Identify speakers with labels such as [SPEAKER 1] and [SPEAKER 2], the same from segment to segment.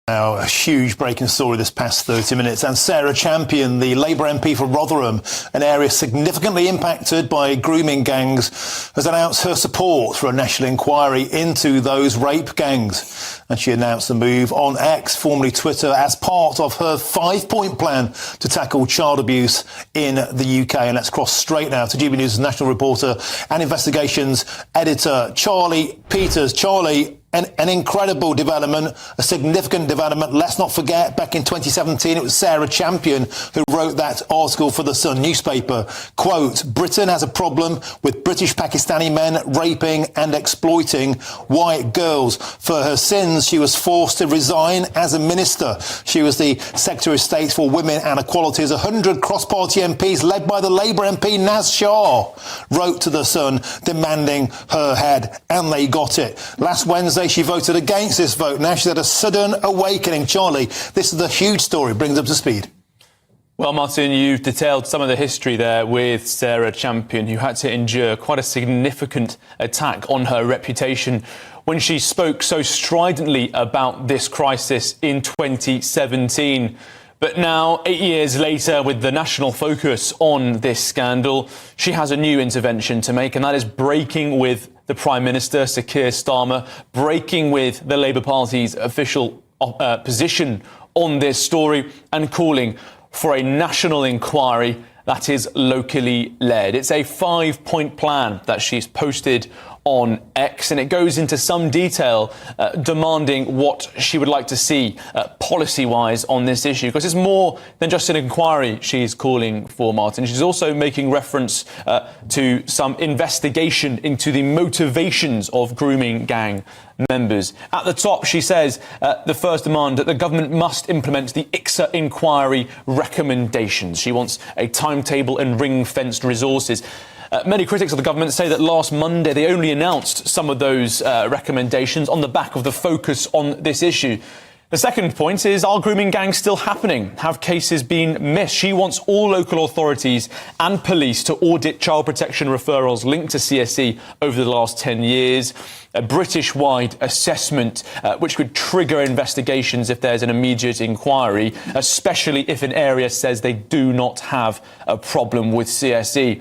[SPEAKER 1] Now, a huge breaking story this past 30 minutes, and Sarah Champion, the Labour MP for Rotherham, an area significantly impacted by grooming gangs, has announced her support for a national inquiry into those rape gangs. And she announced the move on X, formerly Twitter, as part of her 5-point plan to tackle child abuse in the UK. And let's cross straight now to GB News' national reporter and investigations editor, Charlie Peters. Charlie, an incredible development, a significant development. Let's not forget, back in 2017, it was Sarah Champion who wrote that article for the Sun newspaper. Quote, Britain has a problem with British Pakistani men raping and exploiting white girls. For her sins, she was forced to resign as a minister. She was the Secretary of State for Women and Equalities. 100 cross-party MPs, led by the Labour MP Naz Shah, wrote to the Sun demanding her head, and they got it. Last Wednesday, she voted against this vote. Now she's had a sudden awakening. Charlie, this is a huge story. Bring us up to speed.
[SPEAKER 2] Well, Martin, you've detailed some of the history there with Sarah Champion, who had to endure quite a significant attack on her reputation when she spoke so stridently about this crisis in 2017. But now, 8 years later, with the national focus on this scandal, she has a new intervention to make, and that is breaking with the Prime Minister, Sir Keir Starmer, breaking with the Labour Party's official position on this story and calling for a national inquiry that is locally led. It's a 5-point plan that she's posted on X, and it goes into some detail demanding what she would like to see policy-wise on this issue, because it's more than just an inquiry she's calling for, Martin. She's also making reference to some investigation into the motivations of grooming gang members. At the top, she says the first demand that the government must implement the ICSA inquiry recommendations. She wants a timetable and ring-fenced resources. Many critics of the government say that last Monday they only announced some of those recommendations on the back of the focus on this issue. The second point is, are grooming gangs still happening? Have cases been missed? She wants all local authorities and police to audit child protection referrals linked to CSE over the last 10 years. A British-wide assessment which could trigger investigations if there's an immediate inquiry, especially if an area says they do not have a problem with CSE.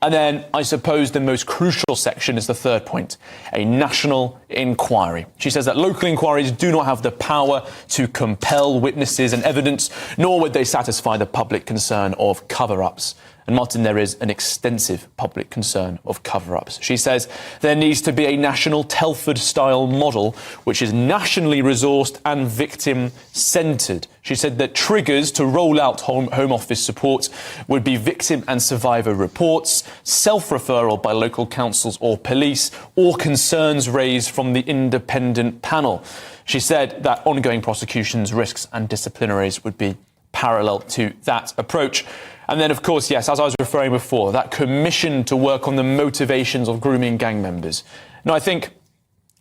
[SPEAKER 2] And then, I suppose, the most crucial section is the third point, a national inquiry. She says that local inquiries do not have the power to compel witnesses and evidence, nor would they satisfy the public concern of cover-ups. And, Martin, there is an extensive public concern of cover-ups. She says there needs to be a national Telford-style model, which is nationally resourced and victim-centred. She said that triggers to roll out Home Office support would be victim and survivor reports, self-referral by local councils or police, or concerns raised from the independent panel. She said that ongoing prosecutions, risks and disciplinaries would be parallel to that approach. And then, of course, yes, as I was referring before, that commission to work on the motivations of grooming gang members. Now, I think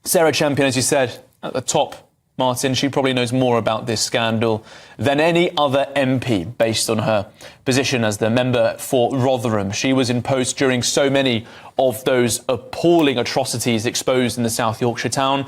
[SPEAKER 2] Sarah Champion, as you said, at the top, Martin, she probably knows more about this scandal than any other MP based on her position as the member for Rotherham. She was in post during so many of those appalling atrocities exposed in the South Yorkshire town.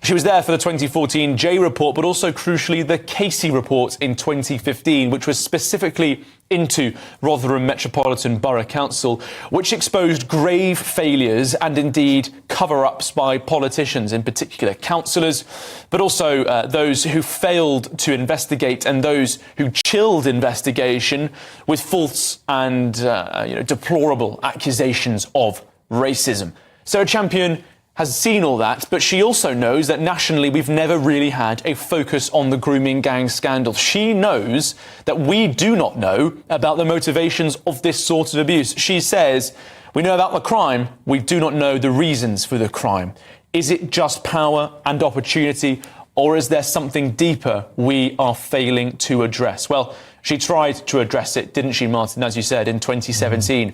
[SPEAKER 2] She was there for the 2014 J report, but also, crucially, the Casey report in 2015, which was specifically into Rotherham Metropolitan Borough Council, which exposed grave failures and indeed cover-ups by politicians, in particular councillors, but also those who failed to investigate and those who chilled investigation with false and deplorable accusations of racism. Sarah Champion has seen all that, but she also knows that nationally we've never really had a focus on the grooming gang scandal. She knows that we do not know about the motivations of this sort of abuse. She says, we know about the crime, we do not know the reasons for the crime. Is it just power and opportunity, or is there something deeper we are failing to address? Well, she tried to address it, didn't she, Martin, as you said, in 2017,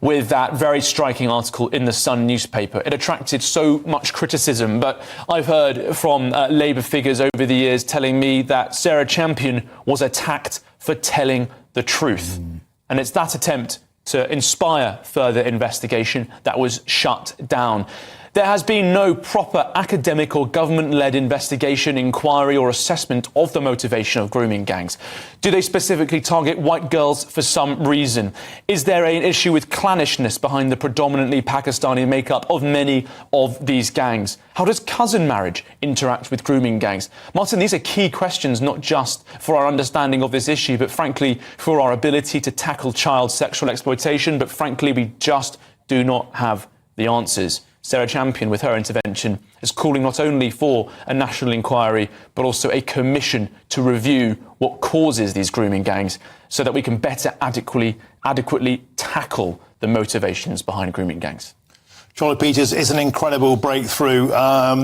[SPEAKER 2] with that very striking article in the Sun newspaper. It attracted so much criticism, but I've heard from Labour figures over the years telling me that Sarah Champion was attacked for telling the truth. And it's that attempt to inspire further investigation that was shut down. There has been no proper academic or government-led investigation, inquiry or assessment of the motivation of grooming gangs. Do they specifically target white girls for some reason? Is there an issue with clannishness behind the predominantly Pakistani makeup of many of these gangs? How does cousin marriage interact with grooming gangs? Martin, these are key questions, not just for our understanding of this issue, but frankly for our ability to tackle child sexual exploitation. But frankly, we just do not have the answers. Sarah Champion, with her intervention, is calling not only for a national inquiry, but also a commission to review what causes these grooming gangs so that we can better adequately tackle the motivations behind grooming gangs.
[SPEAKER 1] Charlie Peters is an incredible breakthrough.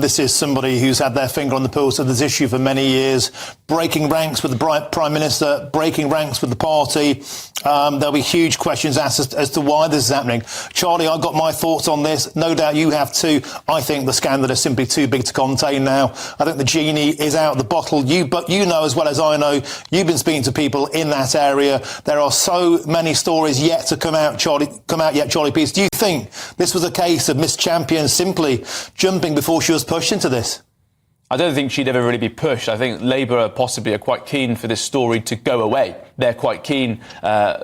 [SPEAKER 1] This is somebody who's had their finger on the pulse of this issue for many years, breaking ranks with the Prime Minister, breaking ranks with the party. There'll be huge questions asked as to why this is happening. Charlie, I've got my thoughts on this. No doubt you have too. I think the scandal is simply too big to contain now. I think the genie is out of the bottle. But you know as well as I know, you've been speaking to people in that area. There are so many stories yet to come out, Charlie Peters. Do you think this was a case of Miss Champion simply jumping before she was pushed into this?
[SPEAKER 2] I don't think she'd ever really be pushed. I think Labour possibly are quite keen for this story to go away. They're quite keen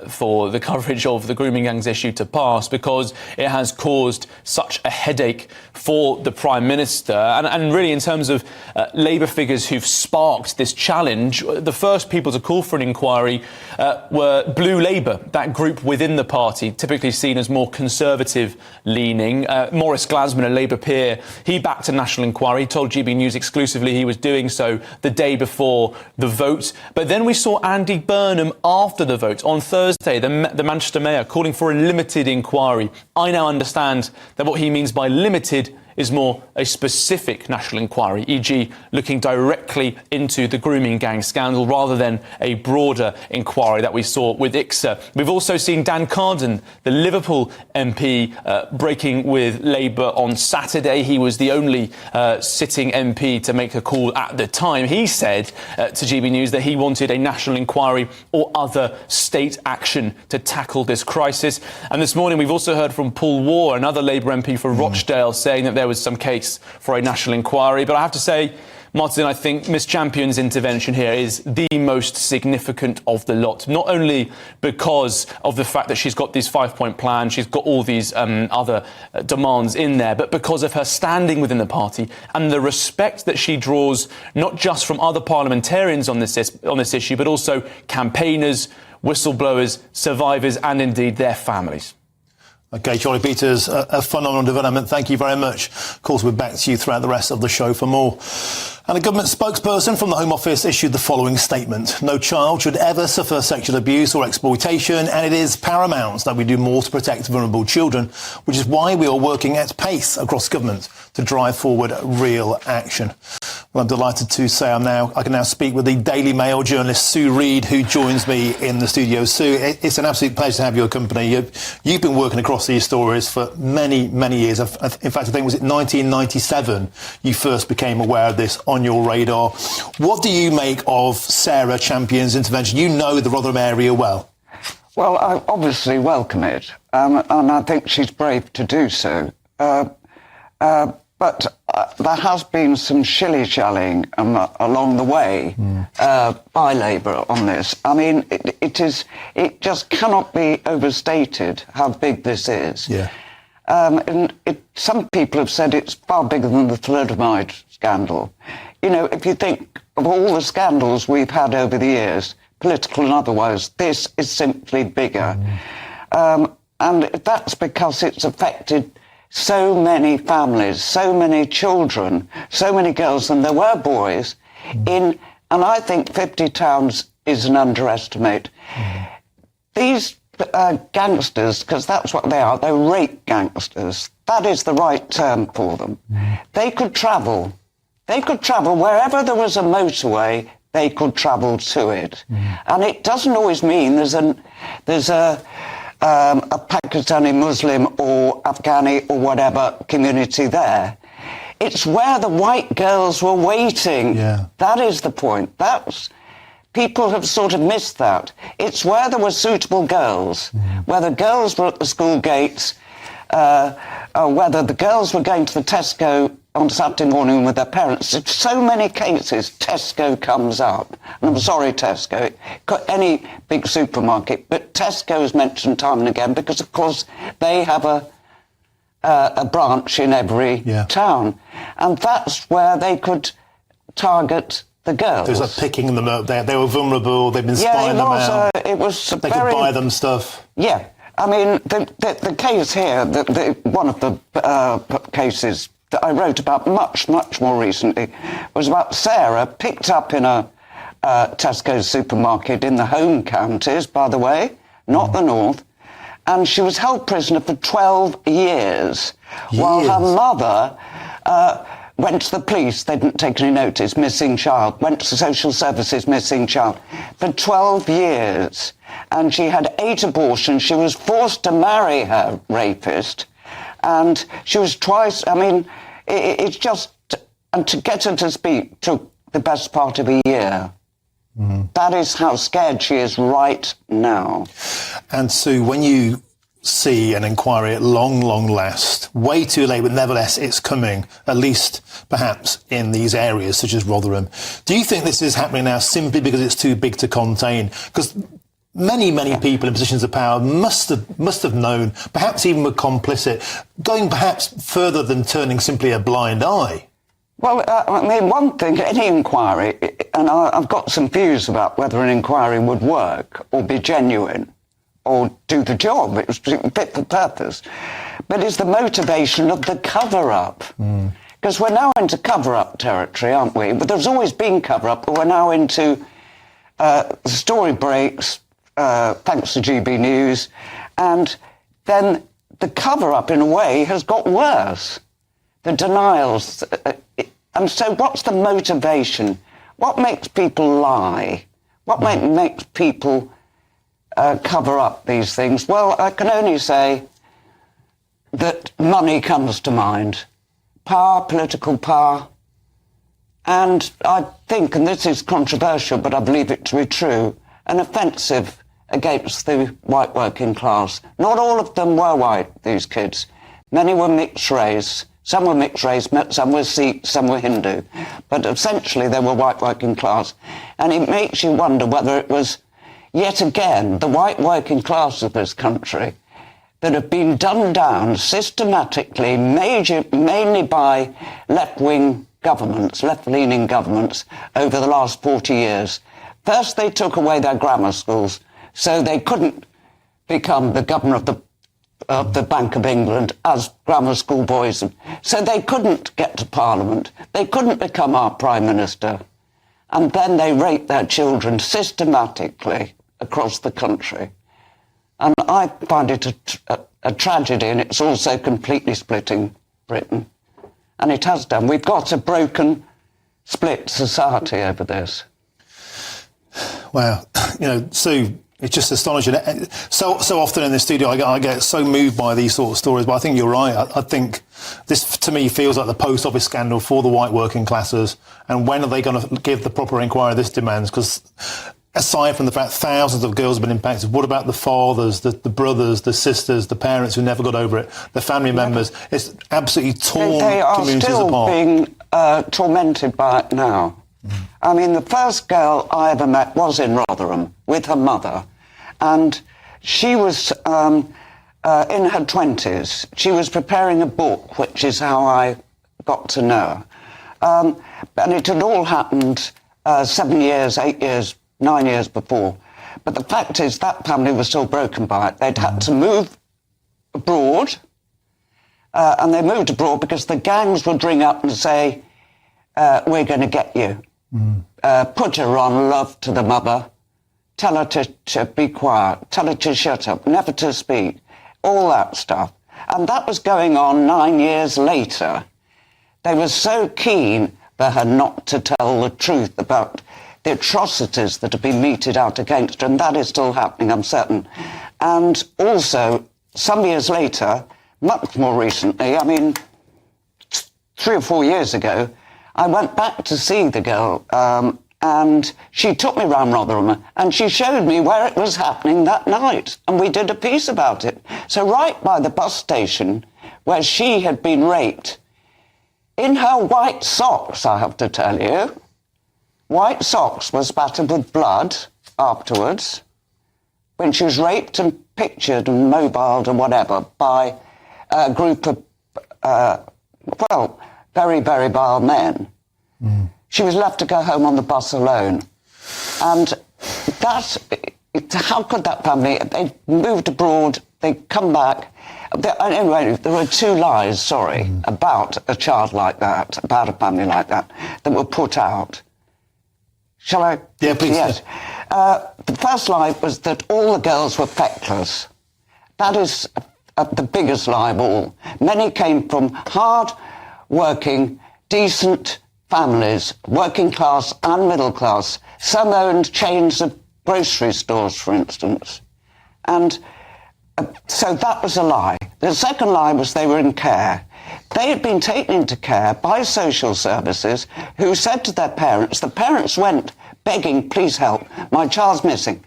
[SPEAKER 2] for the coverage of the grooming gangs issue to pass because it has caused such a headache for the Prime Minister. And really, in terms of Labour figures who've sparked this challenge, the first people to call for an inquiry were Blue Labour, that group within the party, typically seen as more conservative-leaning. Maurice Glasman, a Labour peer, he backed a national inquiry, told GB News exclusively he was doing so the day before the vote. But then we saw Andy Burnham after the vote on Thursday, the Manchester Mayor, calling for a limited inquiry. I now understand that what he means by limited is more a specific national inquiry, e.g. looking directly into the grooming gang scandal rather than a broader inquiry that we saw with ICSA. We've also seen Dan Carden, the Liverpool MP, breaking with Labour on Saturday. He was the only sitting MP to make a call at the time. He said to GB News that he wanted a national inquiry or other state action to tackle this crisis. And this morning we've also heard from Paul Waugh, another Labour MP for Rochdale, saying that there was some case for a national inquiry. But I have to say, Martin, I think Miss Champion's intervention here is the most significant of the lot, not only because of the fact that she's got this 5-point plan, she's got all these other demands in there, but because of her standing within the party and the respect that she draws not just from other parliamentarians on this issue, but also campaigners, whistleblowers, survivors and indeed their families.
[SPEAKER 1] OK, Charlie Peters, a phenomenal development. Thank you very much. Of course, we're back to you throughout the rest of the show for more. And a government spokesperson from the Home Office issued the following statement. No child should ever suffer sexual abuse or exploitation, and it is paramount that we do more to protect vulnerable children, which is why we are working at pace across government to drive forward real action. Well, I'm delighted to say I can now speak with the Daily Mail journalist Sue Reed, who joins me in the studio. Sue, it's an absolute pleasure to have your company. You've been working across these stories for many, many years. In fact, I think, was it 1997 you first became aware of this on your radar. What do you make of Sarah Champion's intervention? You know the Rotherham area well.
[SPEAKER 3] Well, I obviously welcome it, and I think she's brave to do so. But there has been some shilly-shallying along the way by Labour on this. I mean, it just cannot be overstated how big this is. Yeah. Some people have said it's far bigger than the thalidomide scandal. You know, if you think of all the scandals we've had over the years, political and otherwise, this is simply bigger. And that's because it's affected so many families, so many children, so many girls, and there were boys and I think 50 towns is an underestimate. These gangsters, because that's what they are, they're rape gangsters. That is the right term for them. They could travel. They could travel wherever there was a motorway, they could travel to it. And it doesn't always mean there's a Pakistani Muslim or Afghani or whatever community there. It's where the white girls were waiting. Yeah. That is the point. People have sort of missed that. It's where there were suitable girls, where the girls were at the school gates whether the girls were going to the Tesco on Saturday morning with their parents. In so many cases, Tesco comes up. And I'm sorry, Tesco, any big supermarket, but Tesco is mentioned time and again because, of course, they have a branch in every town. And that's where they could target the girls.
[SPEAKER 1] It was like picking them up. They were vulnerable. They've been spying them out. They could buy them stuff.
[SPEAKER 3] Yeah. I mean, the case here, one of the cases that I wrote about much more recently was about Sarah, picked up in a Tesco supermarket in the home counties, by the way, not the north, and she was held prisoner for 12 years. While her mother went to the police, they didn't take any notice, missing child, went to social services, missing child, for 12 years. And she had 8 abortions. She was forced to marry her rapist. And she was twice, I mean, it's just, and to get her to speak took the best part of a year. That is how scared she is right now.
[SPEAKER 1] And Sue, when you see an inquiry at long last, way too late, but nevertheless it's coming, at least perhaps in these areas such as Rotherham, do you think this is happening now simply because it's too big to contain? Because many people in positions of power must have known, perhaps even were complicit, going perhaps further than turning simply a blind eye.
[SPEAKER 3] Well, I mean, one thing, any inquiry, and I've got some views about whether an inquiry would work or be genuine or do the job, it was fit for purpose, but it's the motivation of the cover-up. Because we're now into cover-up territory, aren't we? But there's always been cover-up, but we're now into story breaks, thanks to GB News, and then the cover-up, in a way, has got worse. The denials. And so what's the motivation? What makes people lie? What makes people cover up these things? Well, I can only say that money comes to mind. Power, political power. And I think, and this is controversial, but I believe it to be true, an offensive against the white working class. Not all of them were white, these kids. Many were mixed race. Some were mixed race, some were Sikh, some were Hindu. But essentially they were white working class. And it makes you wonder whether it was, yet again, the white working class of this country that have been dumbed down systematically, mainly by left-wing governments, left-leaning governments, over the last 40 years. First, they took away their grammar schools, so they couldn't become the governor of the Bank of England as grammar school boys. So they couldn't get to Parliament. They couldn't become our Prime Minister. And then they raped their children systematically across the country. And I find it a tragedy, and it's also completely splitting Britain. And it has done. We've got a broken, split society over this.
[SPEAKER 1] Wow. Sue, it's just astonishing. So often in the studio, I get so moved by these sort of stories, but I think you're right. I think this, to me, feels like the post office scandal for the white working classes. And when are they going to give the proper inquiry this demands? Because aside from the fact thousands of girls have been impacted, what about the fathers, the brothers, the sisters, the parents who never got over it, the family members? It's absolutely torn communities apart.
[SPEAKER 3] They are still being tormented by it now. I mean, the first girl I ever met was in Rotherham with her mother, and she was in her 20s. She was preparing a book, which is how I got to know her. And it had all happened 7 years, 8 years, 9 years before. But the fact is that family was still broken by it. They'd had to move abroad, and they moved abroad because the gangs would ring up and say, we're going to get you. Put her on, love to the mother, tell her to be quiet, tell her to shut up, never to speak, all that stuff. And that was going on 9 years later. They were so keen for her not to tell the truth about the atrocities that have been meted out against her, and that is still happening, I'm certain. And also, some years later, much more recently, I mean, 3 or 4 years ago, I went back to see the girl And she took me round Rotherham and she showed me where it was happening that night. And we did a piece about it. So right by the bus station where she had been raped, in her white socks, I have to tell you, white socks were spattered with blood afterwards when she was raped and pictured and mobiled and whatever by a group of, very, very vile men. She was left to go home on the bus alone. And how could that family, they moved abroad, they come back. Anyway, there were two lies, about a child like that, about a family like that were put out. Shall I?
[SPEAKER 1] Yeah, please.
[SPEAKER 3] Yes. The first lie was that all the girls were feckless. That is the biggest lie of all. Many came from hard-working, decent families, working class and middle class. Some owned chains of grocery stores, for instance. And so that was a lie. The second lie was they were in care. They had been taken into care by social services who said to their parents, the parents went begging, please help, my child's missing.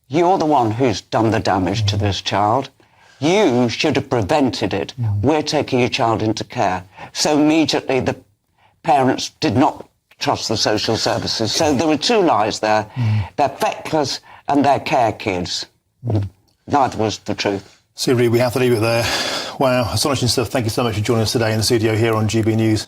[SPEAKER 3] You're the one who's done the damage to this child. You should have prevented it. We're taking your child into care. So immediately the parents did not trust the social services. So there were two lies there. They're feckless and they're care kids. Neither was the truth.
[SPEAKER 1] Siri, we have to leave it there. Wow, astonishing stuff. Thank you so much for joining us today in the studio here on GB News.